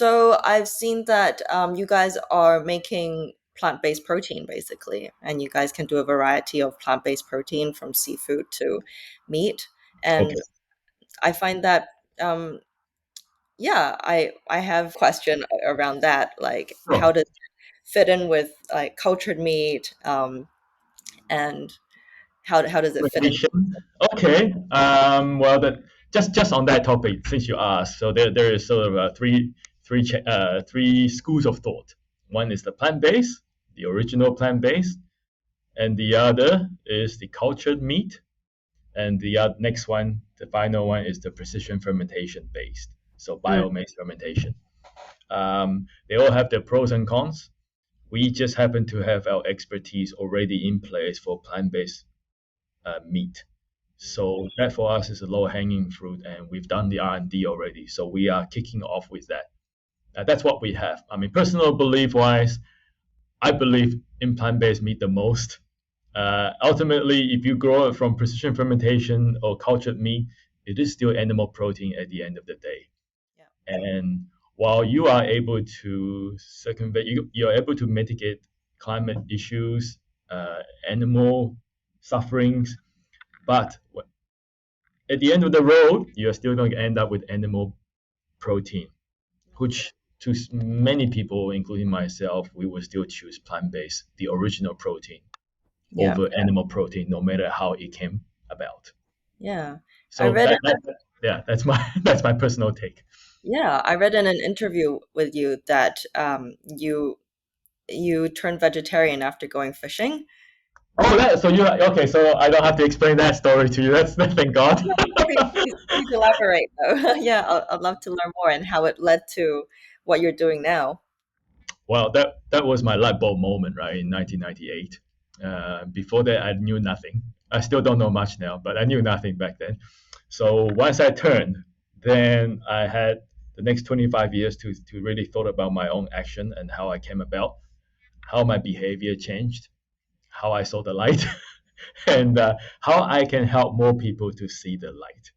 So I've seen that you guys are making plant-based protein basically, and you guys can do a variety of plant-based protein from seafood to meat. Okay. And I find that um, yeah, I have question around that, like how Sure. does it fit in with like cultured meat, and how does it fit into? Recommendation. Okay. Well, just on that topic, since you asked, so there is sort of three schools of thought. One is the plant based, the original plant based, and the other is the cultured meat, and the next one, the final one, is the precision fermentation based, so Mm, biomass fermentation. They all have their pros and cons. We just happen to have our expertise already in place for plant-based meat. So that for us is a low-hanging fruit, and we've done the R&D already. So we are kicking off with that. That's what we have. I mean, personal belief-wise, I believe in plant-based meat the most. Ultimately, if you grow it from precision fermentation or cultured meat, it is still animal protein at the end of the day. yeah. And while you are able to circumvent, you're able to mitigate climate issues, animal sufferings, but at the end of the road, you're still going to end up with animal protein, which to many people, including myself, we will still choose plant-based, the original protein, Yeah. over animal protein, no matter how it came about. Yeah. I So read yeah, that's my that's my personal take. Yeah, I read in an interview with you that you turned vegetarian after going fishing. Oh, so you okay? So I don't have to explain that story to you. That's thank God. No, please elaborate though. Yeah, I'd love to learn more and how it led to what you're doing now. Well, that was my light bulb moment, right, in 1998. Before that, I knew nothing. I still don't know much now, but I knew nothing back then. So once I turned, then I had the next 25 years to really thought about my own action and how I came about, how my behavior changed, how I saw the light, and how I can help more people to see the light.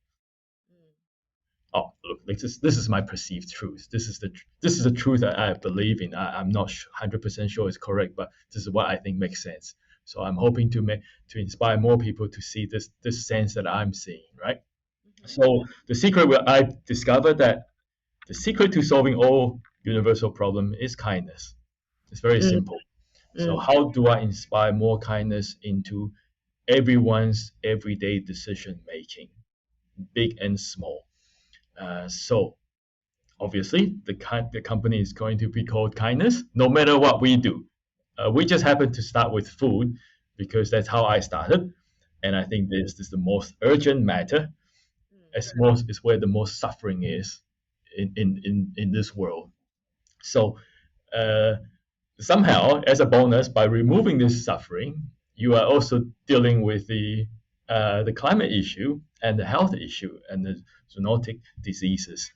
Oh, look, this is my perceived truth. This is the truth that I believe in. I'm not 100% sure it's correct, but this is what I think makes sense. So I'm hoping to inspire more people to see this sense that I'm seeing, right? Mhm. So the secret I discovered that the secret to solving all universal problem is kindness. It's very Mm, simple. So mm, how do I inspire more kindness into everyone's everyday decision making, big and small? So obviously, the company is going to be called Kindness, no matter what we do. We just happen to start with food because that's how I started, and I think this is the most urgent matter, mm, as most is where the most suffering is in this world. So uh, somehow, as a bonus, by removing this suffering, you are also dealing with the climate issue and the health issue and the zoonotic diseases,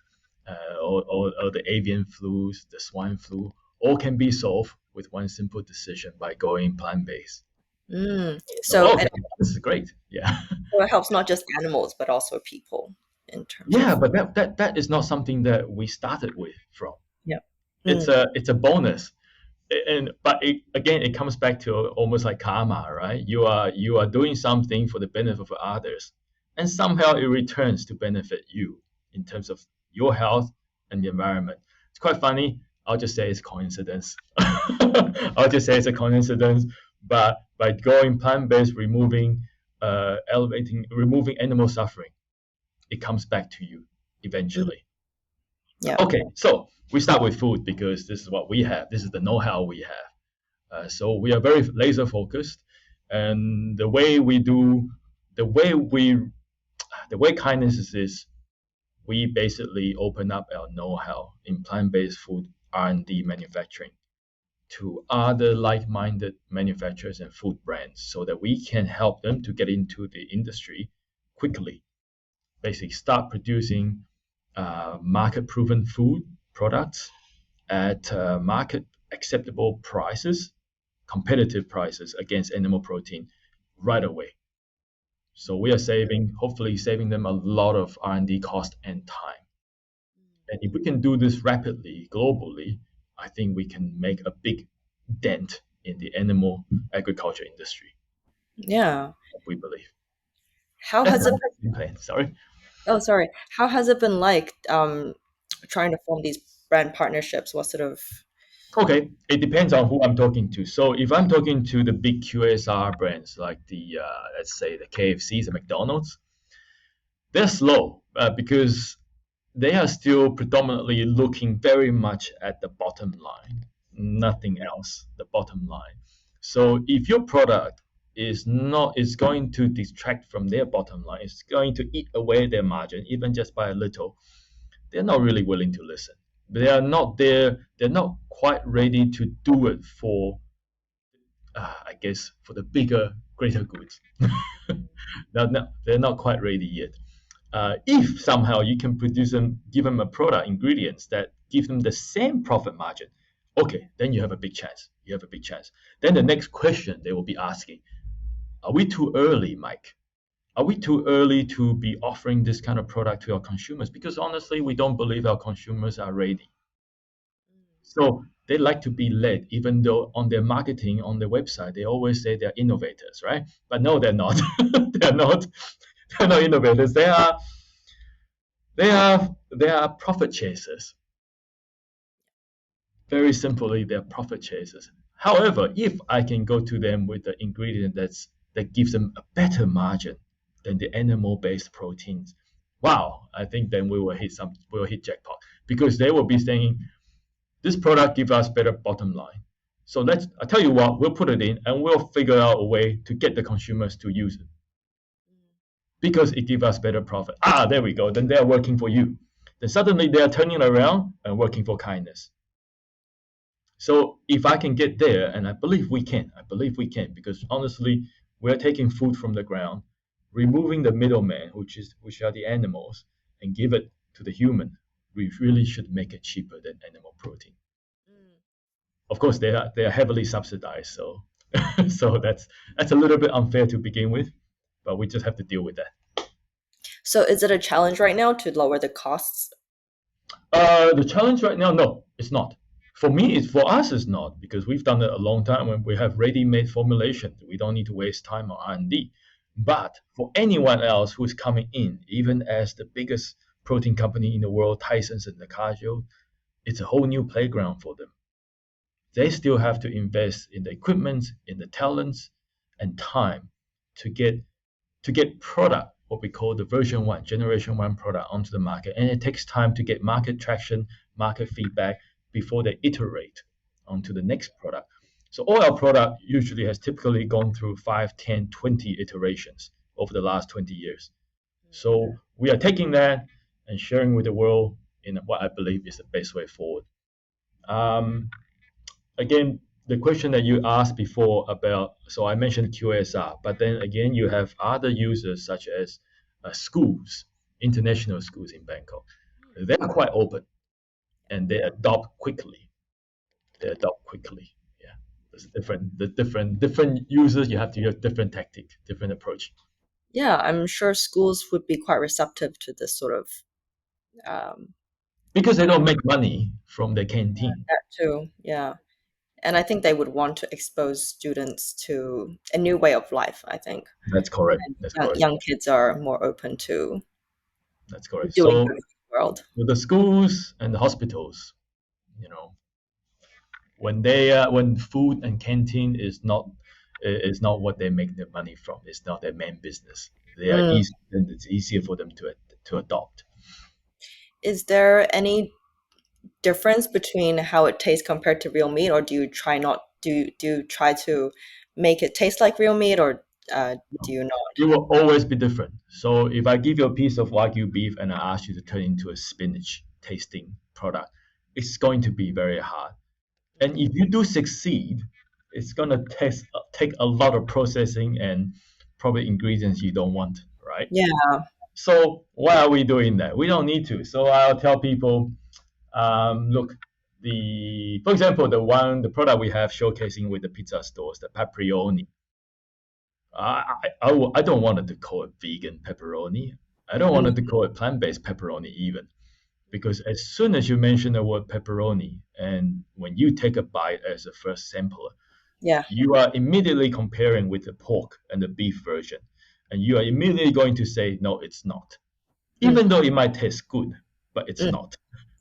or the avian flus, the swine flu, all can be solved with one simple decision by going plant based. mm. So So okay, this is great. Yeah, it helps not just animals but also people in terms yeah, of but that is not something that we started with from. yeah. It's Mm, a bonus. And but again, it comes back to almost like karma, right? You are doing something for the benefit of others, and somehow it returns to benefit you in terms of your health and the environment. It's quite funny. I'll just say it's coincidence. I'll just say it's a coincidence. But by going plant-based, removing animal suffering, it comes back to you mm, eventually. yeah. Okay, so we start with food because this is what we have. This is the know-how we have. So we are very laser focused, and the way we, the way kindness is, we basically open up our know-how in plant-based food R&D manufacturing to other like-minded manufacturers and food brands, so that we can help them to get into the industry quickly. Basically, start producing market-proven food products at market acceptable prices, competitive prices against animal protein right away. So we are hopefully saving them a lot of R&D cost and time. And if we can do this rapidly, globally, I think we can make a big dent in the animal agriculture industry, Yeah. we believe. How That's has it my plan. Sorry. Oh, sorry. How has it been like trying to form these brand partnerships? What sort of Okay, it depends on who I'm talking to. So if I'm talking to the big QSR brands like the let's say the KFCs and McDonald's, they're slow because they are still predominantly looking very much at the bottom line, nothing else, the bottom line. So if your product is going to detract from their bottom line, it's going to eat away their margin, even just by a little, they're not really willing to listen. They are not there, they're not quite ready to do it for I guess for the bigger, greater goods. They're not quite ready yet. If somehow you can produce them, give them a product ingredients that give them the same profit margin, okay, then you have a big chance. You have a big chance. Then the next question they will be asking: Are we too early, Mike? Are we too early to be offering this kind of product to our consumers? Because honestly, we don't believe our consumers are ready. So they like to be led, even though on their marketing, on their website, they always say they're innovators, right? But no, they're not. they're not. They're not innovators. They are profit chasers. Very simply, they're profit chasers. However, if I can go to them with the ingredient that gives them a better margin than the animal-based proteins, wow, I think then we will hit jackpot because they will be saying this product gives us better bottom line. So I tell you what, we'll put it in and we'll figure out a way to get the consumers to use it because it gives us better profit. There we go. Then they are working for you. Then suddenly they are turning around and working for kindness. So if I can get there, and I believe we can, because honestly, we're taking food from the ground, removing the middleman, which are the animals, and give it to the human. We really should make it cheaper than animal protein. Of course, they are heavily subsidized, so so that's a little bit unfair to begin with, but we just have to deal with that. So is it a challenge right now to lower the costs? The challenge right now, no, it's not. For us, it's not because we've done it a long time when we have ready-made formulation. We don't need to waste time on R&D. But for anyone else who's coming in, even as the biggest protein company in the world, Tyson's and Nacagio, it's a whole new playground for them. They still have to invest in the equipment, in the talents, and time to get product, what we call the version one, generation one product onto the market. And it takes time to get market traction, market feedback before they iterate onto the next product. So all our product usually has typically gone through 5, 10, 20 iterations over the last 20 years. So we are taking that and sharing with the world in what I believe is the best way forward. Um, Again, the question that you asked before about, so I mentioned QSR, but then again, you have other users such as schools, international schools in Bangkok. They are quite open and they adopt quickly. They adopt quickly. Yeah, it's different. The different users, you have to use different tactic, different approach. Yeah, I'm sure schools would be quite receptive to this sort of um, Because they don't make money from the canteen. that too. Yeah. And I think they would want to expose students to a new way of life, I think. That's correct. And That's correct. young kids are more open to That's correct. doing So good for the world. with the schools and the hospitals, you know, when food and canteen is not what they make their money from. It's not their main business. They are Mm. easy, and it's easier for them to adopt. Is there any difference between how it tastes compared to real meat, or do you try not do you try to make it taste like real meat, or do you not? It will always be different. So if I give you a piece of Wagyu beef and I ask you to turn it into a spinach tasting product, it's going to be very hard. And if you do succeed, it's gonna take a lot of processing and probably ingredients you don't want, right? Yeah. So why are we doing that? We don't need to. So I'll tell people, look, for example, the product we have showcasing with the pizza stores, the pepperoni. I don't want it to call it vegan pepperoni. I don't want it to call it plant-based pepperoni even. because as soon as you mention the word pepperoni, and when you take a bite as a first sampler, Yeah. you are immediately comparing with the pork and the beef version, and you are immediately going to say, no, it's not, Mm, even though it might taste good, but it's mm, not.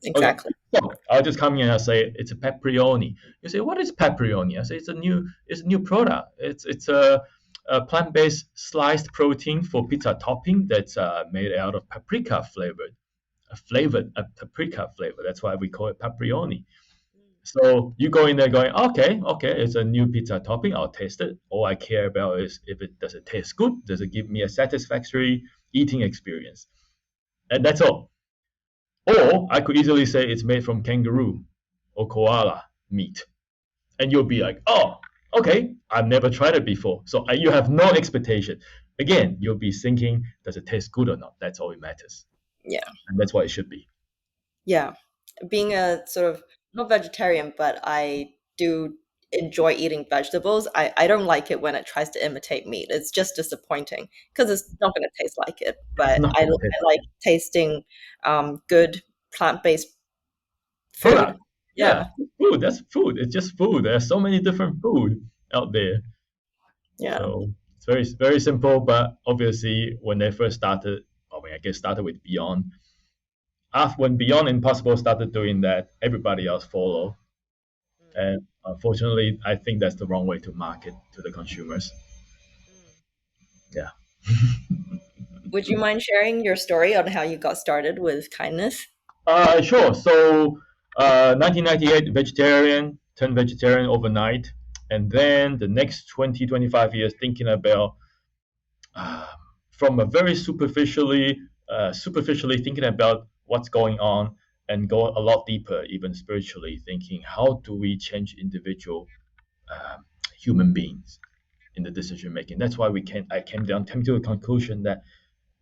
Okay, exactly. so I'll just come in and I'll say it's a pepperoni. You say, what is pepperoni? I say it's a new product. It's a plant-based sliced protein for pizza topping that's made out of paprika flavored a paprika flavor. That's why we call it pepperoni. So you go in there going, okay, it's a new pizza topping. I'll taste it. All I care about is if it does it taste good? Does it give me a satisfactory eating experience? And that's all. Or I could easily say it's made from kangaroo or koala meat. And you'll be like, oh, okay, I've never tried it before. So you have no expectation. Again, you'll be thinking, does it taste good or not? That's all it matters. Yeah. And that's what it should be. Yeah. Being a sort of not vegetarian, but I do enjoy eating vegetables. I don't like it when it tries to imitate meat. It's just disappointing because it's not going to taste like it. It's But not I going to taste like like tasting good plant-based food. product. Yeah, Yeah. food. That's food. It's just food. There's so many different food out there. Yeah. So it's very simple. But obviously, when they first started, or when I guess started with Beyond, after when Beyond Impossible started doing that, everybody else followed. And unfortunately, I think that's the wrong way to market to the consumers. Yeah. Would you mind sharing your story on how you got started with kindness? Sure. So, 1998, vegetarian, turned vegetarian overnight. And then the next 20, 25 years thinking about, uh, from a very superficially thinking about what's going on and go a lot deeper, even spiritually, thinking, how do we change individual um, human beings in the decision making? That's why I came to the conclusion that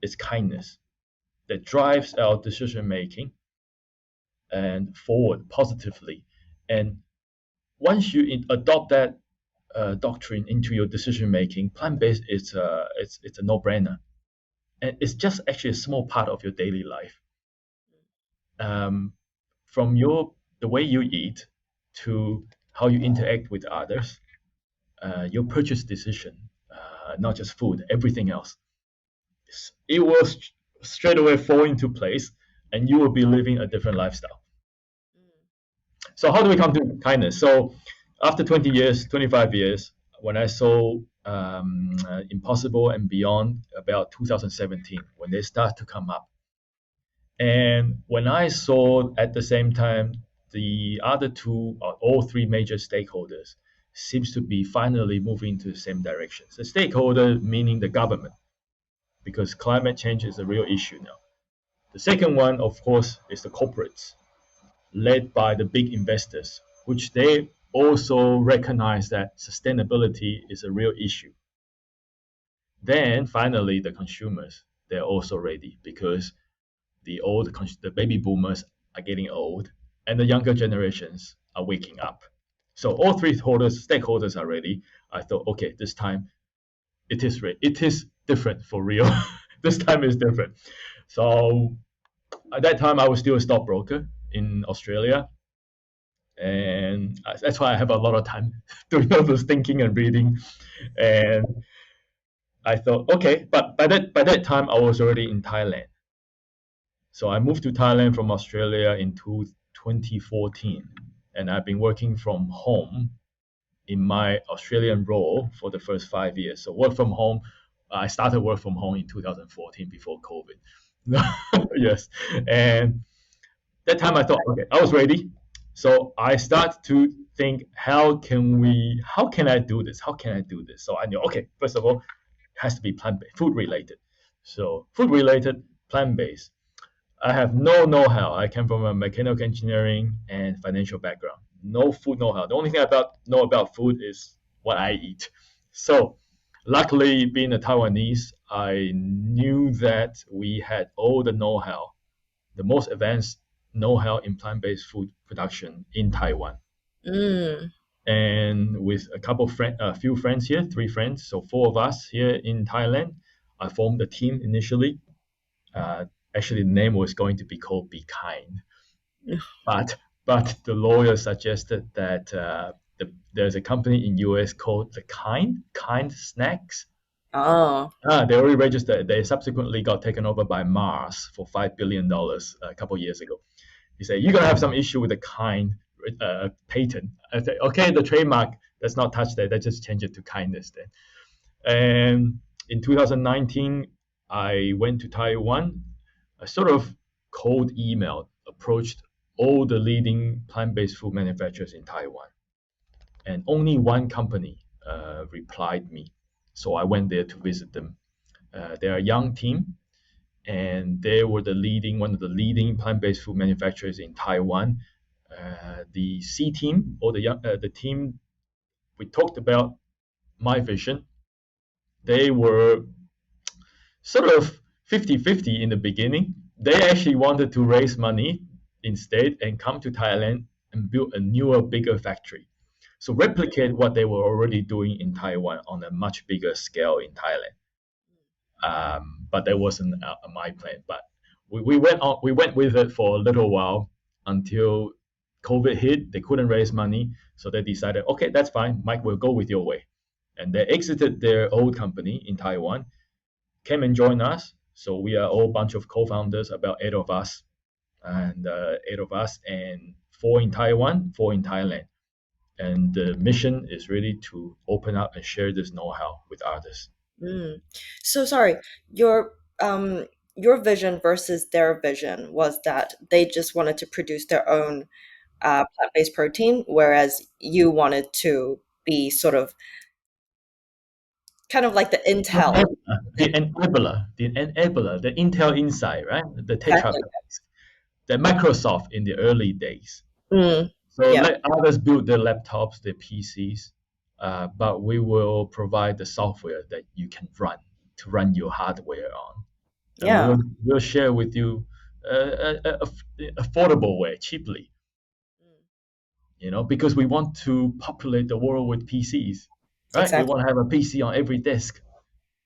it's kindness that drives our decision making and forward positively. And once you adopt that doctrine into your decision making, plant based it's a no brainer, and it's just actually a small part of your daily life. Um, from the way you eat to how you interact with others, your purchase decision, not just food, everything else, it will straight away fall into place, and you will be living a different lifestyle. So how do we come to kindness? So after 20 years, 25 years, when I saw Impossible and Beyond about 2017, when they start to come up, and when I saw at the same time the other two or all three major stakeholders seems to be finally moving into the same direction. The stakeholder meaning the government, because climate change is a real issue now. The second one, of course, is the corporates led by the big investors, which they also recognize that sustainability is a real issue. Then finally, the consumers, they're also ready because the baby boomers are getting old and the younger generations are waking up. So all three stakeholders are ready. I thought, okay, this time it is different for real. This time is different. So at that time, I was still a stockbroker in Australia, and that's why I have a lot of time doing all this thinking and reading. And I thought, okay, but by that time I was already in Thailand. So I moved to Thailand from Australia in 2014, and I've been working from home in my Australian role for the first 5 years. So work from home. I started work from home in 2014 before COVID. Yes, and that time I thought, okay, I was ready. So I start to think, how can I do this? How can I do this? So I knew, okay, first of all, it has to be plant-based, food related. So food related, plant-based. I have no know-how. I came from a mechanical engineering and financial background. No food know-how. The only thing I know about food is what I eat. So luckily, being a Taiwanese, I knew that we had all the know-how, the most advanced know-how in plant-based food production in Taiwan. Mm, And with a few friends here, three friends, so four of us here in Thailand, I formed a team initially. Uh, Actually, the name was going to be called Be Kind, but the lawyer suggested that there's a company in US called the Kind Snacks. Oh, They already registered. They subsequently got taken over by Mars for $5 billion a couple of years ago. He said, "You're gonna have some issue with the Kind patent." I said, "Okay, the trademark. Let's not touch that. Let's just change it to kindness then." And in 2019, I went to Taiwan. I sort of cold emailed, approached all the leading plant-based food manufacturers in Taiwan, and only one company replied me. So I went there to visit them. They're a young team, and they were one of the leading plant-based food manufacturers in Taiwan. The C team, or the team, we talked about my vision. They were sort of 50-50 in the beginning. They actually wanted to raise money instead and come to Thailand and build a newer, bigger factory. So replicate what they were already doing in Taiwan on a much bigger scale in Thailand. But that wasn't my plan. But we went with it for a little while until COVID hit. They couldn't raise money, so they decided, okay, that's fine. Mike, we'll go with your way. And they exited their old company in Taiwan, came and joined us. So we are all a bunch of co-founders, about eight of us, and four in Taiwan, four in Thailand. And the mission is really to open up and share this know-how with others. so sorry. Your vision versus their vision was that they just wanted to produce their own plant-based protein, whereas you wanted to be sort of kind of like the Intel. The Intel Inside, right? The Tetra, Exactly. the Microsoft in the early days. Mm, So yeah. let others build their laptops, their PCs, but we will provide the software that you can run your hardware on. And Yeah. we'll share with you affordable way, cheaply, because we want to populate the world with PCs, right? We Exactly. want to have a PC on every desk.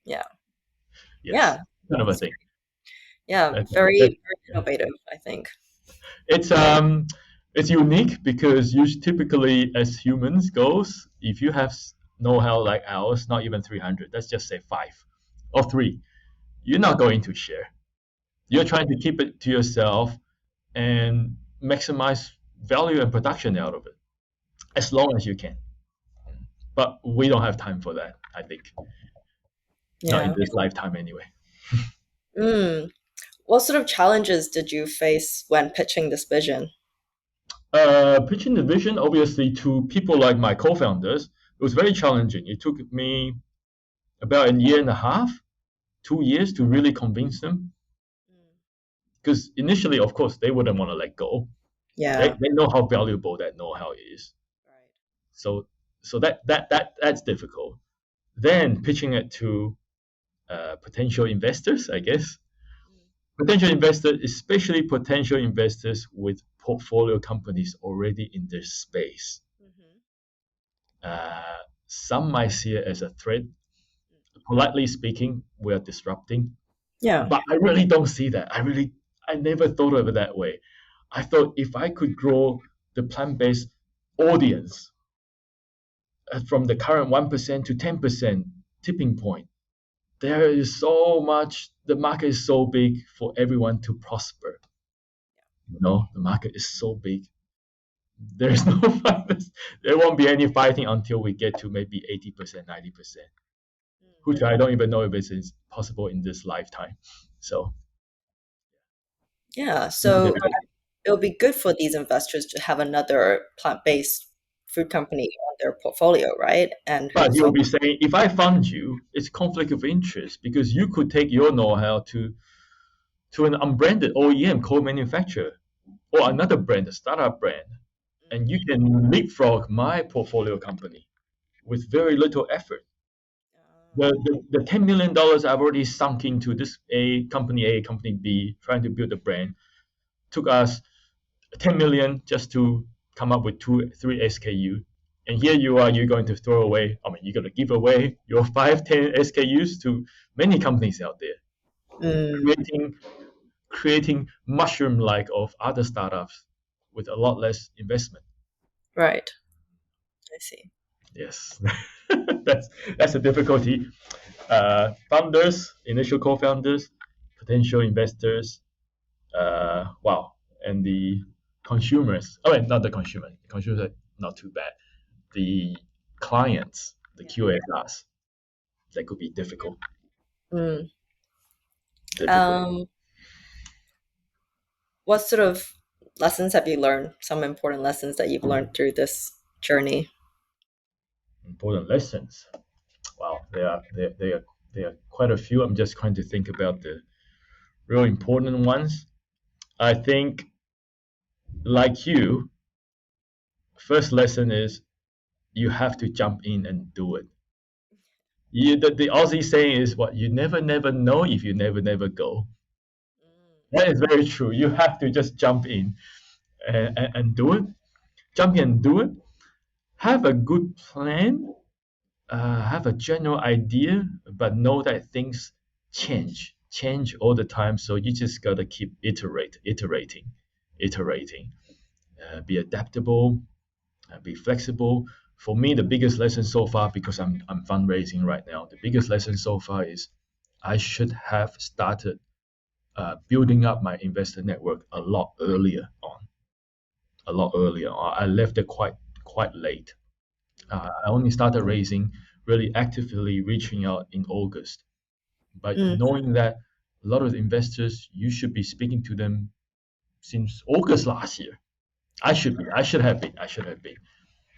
Yeah. Yes, Yeah. kind of a thing. Yeah. That, Very, that, very innovative, I think. it's it's unique because typically as humans goes, if you have know-how like ours, not even 300, let's just say 5 or 3, you're not going to share. You're trying to keep it to yourself and maximize value and production out of it as long as you can. But we don't have time for that, I think. Not in Yeah. this lifetime anyway. Mm. What sort of challenges did you face when pitching this vision? Pitching the vision, obviously, to people like my co-founders, it was very challenging. It took me about a year and a half, 2 years to really convince them. Because initially, of course, they wouldn't want to let go. Yeah. They know how valuable that know-how is. Right. So that's difficult. Then pitching it to potential investors, I guess. Potential investors, especially potential investors with portfolio companies already in this space. Some might see it as a threat. Politely speaking, we are disrupting. Yeah. But I really don't see that. I never thought of it that way. I thought if I could grow the plant-based audience from the current 1% to 10% tipping point, there is so much, the market is so big for everyone to prosper. The market is so big. There's no fight. There won't be any fighting until we get to maybe 80%, 90%, which I don't even know if it's possible in this lifetime. So, Yeah. So it'll be good for these investors to have another plant-based food company on their portfolio, right? And but so you'll be saying, if I fund you, it's conflict of interest because you could take your know-how to an unbranded OEM co-manufacturer or another brand, a startup brand, and you can leapfrog my portfolio company with very little effort. The $10 million I've already sunk into this A, Company B, trying to build a brand, took us 10 million just to come up with 3 SKU. And here you are, you're going to throw away, you're going to give away your 5, 10 SKUs to many companies out there, creating mushroom like of other startups with a lot less investment. Right. I see. Yes, that's that's a difficulty. Founders, initial co-founders, potential investors, wow, and the consumers. Oh, wait, not the consumer. The consumers are not too bad. The clients, the Yeah. QSRs, that could be difficult. Mm. Difficult. Um, what sort of lessons have you learned? Some important lessons that you've learned through this journey? Important lessons. Wow, there are quite a few. I'm just trying to think about the real important ones. I think, like you, first lesson is you have to jump in and do it. The Aussie saying is what you never know if you never go. That is very true. You have to just jump in and do it. Jump in and do it. Have a good plan. Have a general idea, but know that things change all the time. So you just gotta keep iterating. Be adaptable, be flexible. For me, the biggest lesson so far, because I'm fundraising right now, the biggest lesson so far is I should have started building up my investor network a lot earlier on. A lot earlier on. I left it quite late. I only started raising, really actively reaching out in August. But Mm, knowing that a lot of the investors, you should be speaking to them since August last year. I should have been. I should have been.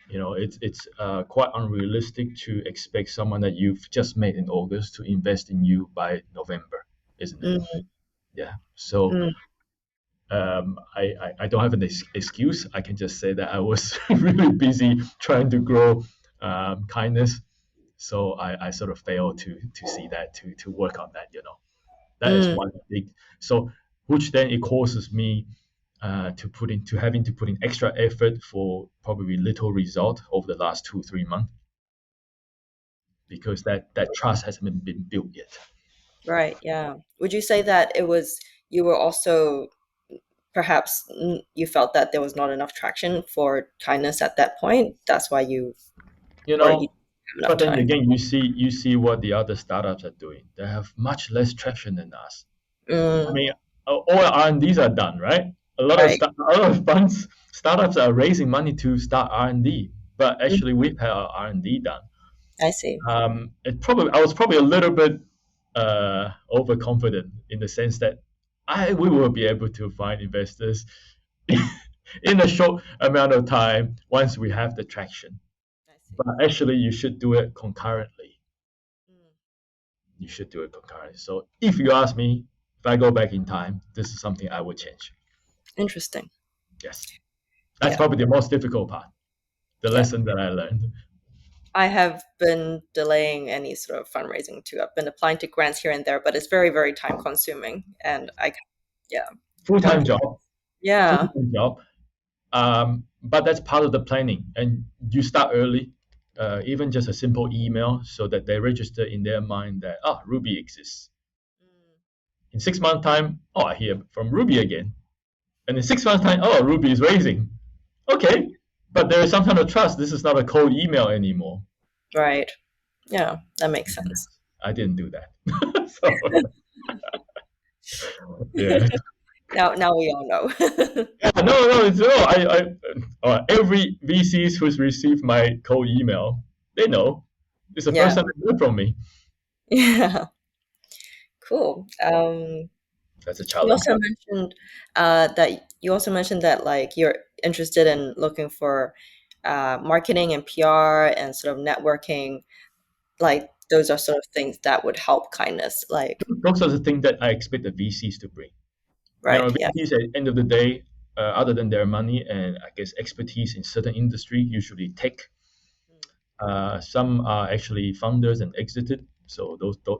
It's quite unrealistic to expect someone that you've just met in August to invest in you by November, isn't it? mm, Yeah. So mm, I don't have an excuse. I can just say that I was really busy trying to grow kindness. So I sort of failed to see that, to work on that. That is mm. one big. So which then it causes me to having to put in extra effort for probably little result over the last 2 3 months, because that trust hasn't been built yet. Right. Yeah. Would you say that it was you were also perhaps you felt that there was not enough traction for kindness at that point? That's why you You or you know, didn't have enough but then time. again, you see what the other startups are doing. They have much less traction than us. I Mm, mean, all R&Ds are done, right? right. A lot of funds startups are raising money to start R&D, but Mm, actually we've had our R&D done. I see. I was probably a little bit overconfident in the sense that we will be able to find investors in a short amount of time once we have the traction. I see. But actually, you should do it concurrently. Mm, You should do it concurrently. So if you ask me, if I go back in time, this is something I would change. interesting. Yes, that's Yeah. probably the most difficult part. The Yeah. lesson that I learned. I have been delaying any sort of fundraising too. I've been applying to grants here and there, but it's very, very time consuming. And yeah, Full don't, time job, full yeah, time job. But that's part of the planning, and you start early. Even just a simple email so that they register in their mind that Ruby exists. mm, In 6 months' time, I hear from Ruby again, and in 6 months' time, Ruby is raising. Okay, but there is some kind of trust. This is not a cold email anymore. right. Yeah, that makes sense. I didn't do that. So yeah. Now we all know. Yeah, no, it's no. Every VCs who's received my cold email, they know. It's the first Yeah, time they heard from me. yeah, cool. That's a You challenge. also mentioned that like you're interested in looking for marketing and PR and sort of networking. Like those are sort of things that would help kindness. Like, Those are the things that I expect the VCs to bring. right? Yeah. VCs at the end of the day, other than their money and I guess expertise in certain industry, usually tech, some are actually founders and exited, so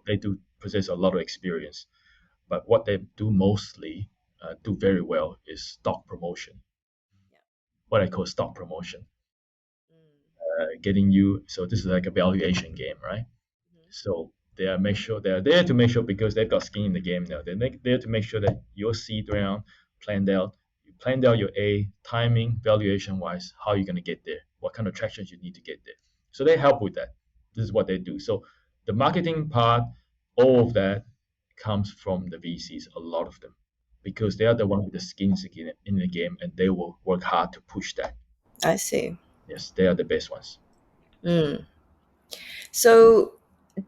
they do possess a lot of experience. But what they do mostly do very well is stock promotion, Yeah. what I call stock promotion, Mm, getting you. So this is like a valuation game, right? mhm. So They are make sure they are there to make sure because they've got skin in the game now. They're there to make sure that your seed round planned out. You planned out your A timing, valuation wise, how you're gonna get there, what kind of tractions you need to get there. So they help with that. This is what they do. So the marketing part, all of that comes from the VCs, a lot of them, because they are the one with the skins in the game, and they will work hard to push that. I see. Yes, they are the best ones. Mm. So,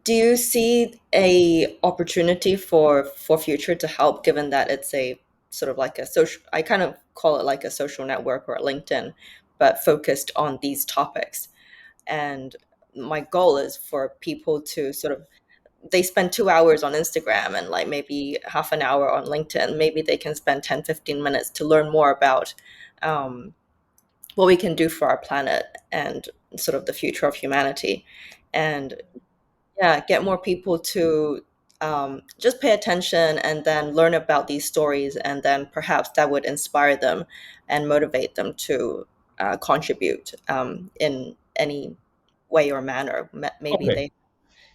do you see a opportunity for Future to help, given that it's a sort of like a social, I kind of call it like a social network or a LinkedIn, but focused on these topics. And my goal is for people to sort of, they spend 2 hours on Instagram and like maybe half an hour on LinkedIn. Maybe they can spend 10-15 minutes to learn more about um, what we can do for our planet and sort of the future of humanity. And yeah, get more people to just pay attention and then learn about these stories, and then perhaps that would inspire them and motivate them to contribute in any way or manner. Maybe Okay. they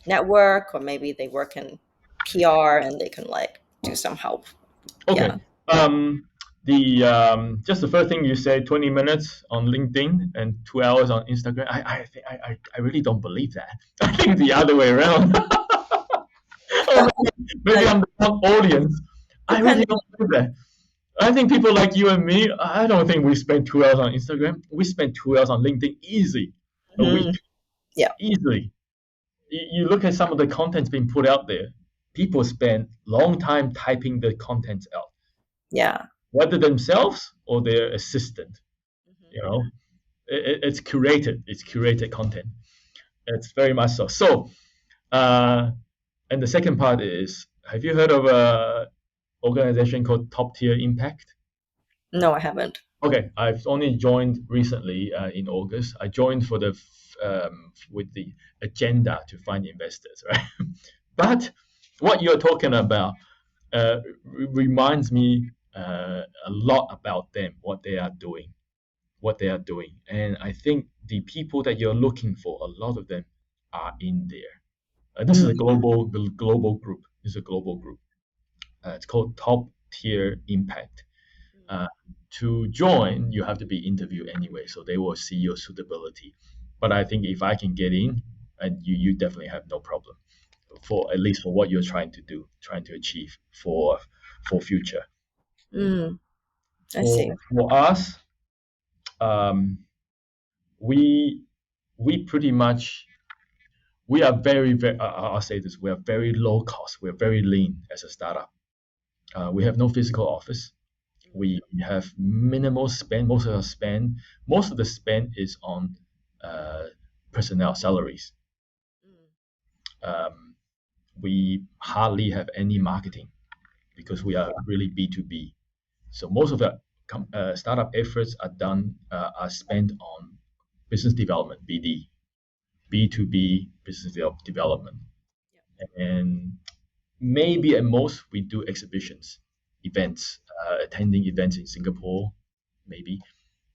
network, or maybe they work in PR and they can like do some help. Okay. Yeah. The just the first thing you say, 20 minutes on LinkedIn and 2 hours on Instagram. I really don't believe that. I think the other way around. Or maybe I'm the wrong audience. I really Depending. don't believe that. I think people like you and me, I don't think we spend 2 hours on Instagram. We spend 2 hours on LinkedIn easy a week, Mhm. Yeah. easily. You look at some of the contents being put out there. People spend long time typing the contents out, Yeah. whether themselves or their assistant. Mhm. You know, it's curated. It's curated content. It's very much so. So, uh, and the second part is, have you heard of a organization called Top Tier Impact? No, I haven't. Okay, I've only joined recently in August. I joined for the with the agenda to find investors, right? But what you're talking about reminds me a lot about them, what they are doing, and I think the people that you're looking for, a lot of them are in there. This is a Mm. global group. This is a global group. It's called Top Tier Impact. Uh, to join, you have to be interviewed anyway, so they will see your suitability. But I think if I can get in, and you definitely have no problem for at least for what you're trying to do, trying to achieve for future. Mm. I see. For us, um, we we pretty much we are very I'll say this, we are very low cost, we're very lean as a startup. We have no physical office. We have minimal spend. Most of the spend is on uh, personnel salaries. Um, we hardly have any marketing because we are really B2B. So most of the startup efforts are spent on business development, BD, B2B business development, and maybe at most we do exhibitions, events, attending events in Singapore, maybe.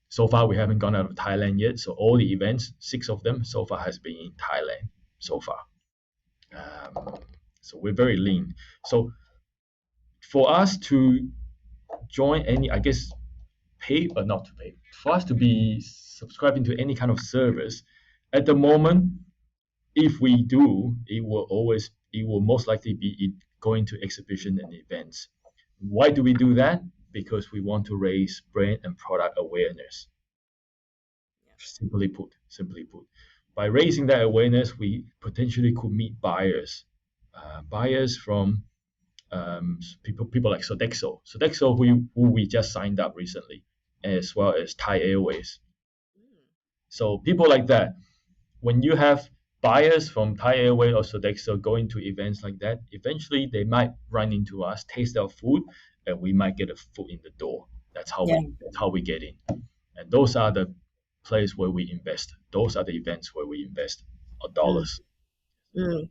So far, we haven't gone out of Thailand yet. So all the events, 6 of them so far, has been in Thailand so far. Um, so we're very lean. So for us to join any, I guess, pay or not to pay, for us to be subscribing to any kind of service, at the moment, if we do, it will most likely be going to exhibition and events. Why do we do that? Because we want to raise brand and product awareness. Simply put, by raising that awareness, we potentially could meet buyers, buyers from people like Sodexo, who we just signed up recently, as well as Thai Airways. So people like that, when you have buyers from Thai Airways or Sodexo going to events like that, eventually they might run into us, taste our food, and we might get a foot in the door. Yeah. That's how we get in. And those are the place where we invest. Those are the events where we invest our Mm. dollars. Mm.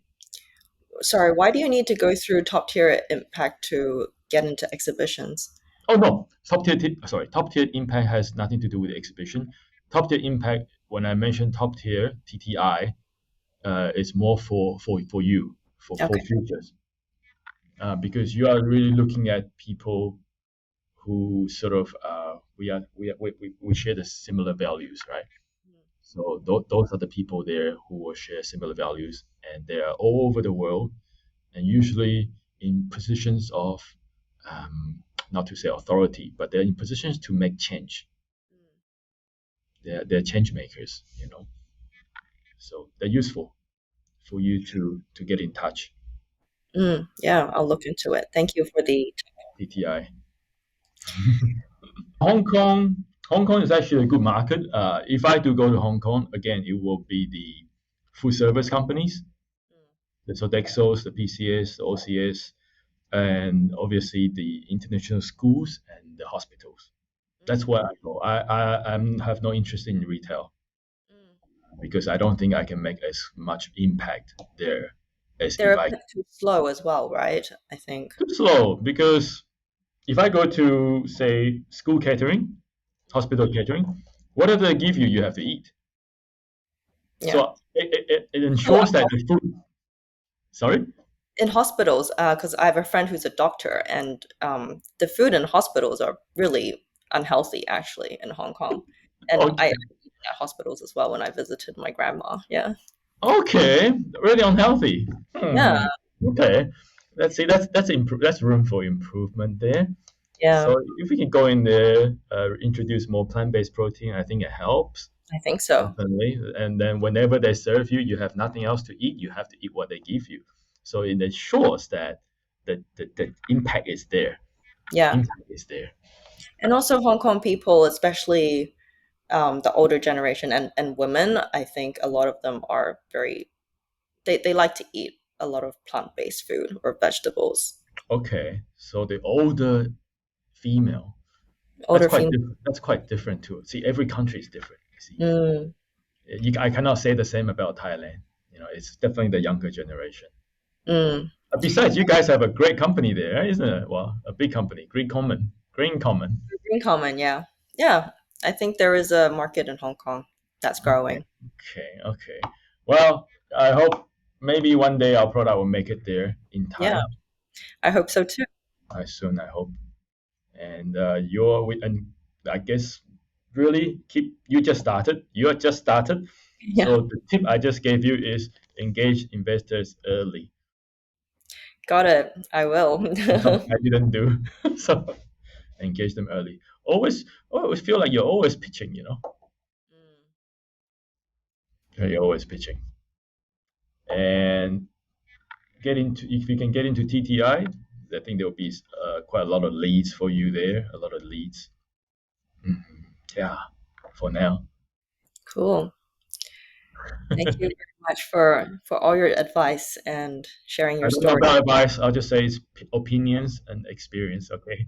Sorry, why do you need to go through top tier impact to get into exhibitions? Oh no, top tier impact has nothing to do with the exhibition. Top tier impact, when I mention top tier TTI, is more for you, for Okay. futures, because you are really looking at people who sort of we share the similar values, right? So those are the people there who will share similar values, and they are all over the world, and usually in positions of not to say authority, but they're in positions to make change. They're change makers, you know. So they're useful for you to get in touch. Yeah, I'll look into it. Thank you for the. TTI. Hong Kong, Hong Kong is actually a good market. If I do go to Hong Kong again, it will be the food service companies, the Sodexos, the PCS, the OCS, and obviously the international schools and the hospitals. That's where I go. Have no interest in retail because I don't think I can make as much impact there as They're if a I bit too slow as well, right? I think. too slow. Because if I go to say school catering, hospital catering, whatever they give you, you have to eat. Yeah. So it So ensures that the food. Sorry. in hospitals, because I have a friend who's a doctor, and the food in hospitals are really unhealthy, actually, in Hong Kong. And I Okay. eat at hospitals as well when I visited my grandma. Yeah. Okay. Really unhealthy. Yeah. Okay. Let's see. That's room for improvement there. Yeah. So if we can go in there, introduce more plant-based protein, I think it helps I think so. definitely. And then whenever they serve you, you have nothing else to eat. You have to eat what they give you. So it ensures that the impact is there. Yeah. Impact is there. And also Hong Kong people, especially the older generation and women, I think a lot of them are they like to eat a lot of plant-based food or vegetables. Okay. So the older female, Older female. That's quite different too. See, every country is different. You see, Mm, I cannot say the same about Thailand. You know, it's definitely the younger generation. mm. Besides, you guys have a great company there, isn't it? Well, a big company, Green Common. Green common, yeah. Yeah. I think there is a market in Hong Kong that's growing. Okay. Well, I hope maybe one day our product will make it there in Yeah, time. I hope so too. Soon, I hope. And and I guess really keep. You just started. You are just started. Yeah, So the tip I just gave you is engage investors early. got it. I will. Something I didn't do. So engage them early. Always feel like you're always pitching. You know, you're always pitching. And get into if you can get into TTI, I think there will be quite a lot of leads for you there. A lot of leads. Mhm. Yeah, for now. Cool. Thank you very much for all your advice and sharing I your don't know story. about advice. I'll just say it's opinions and experience. Okay.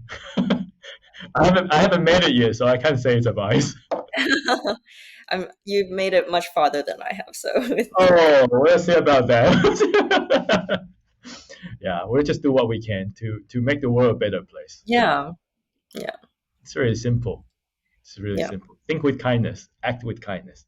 I haven't made it yet, so I can't say it's advice. You've made it much farther than I have, so Oh, we'll see about that. Yeah, we'll just do what we can to make the world a better place. yeah, yeah, It's really simple. It's really yeah. simple. Think with kindness. Act with kindness.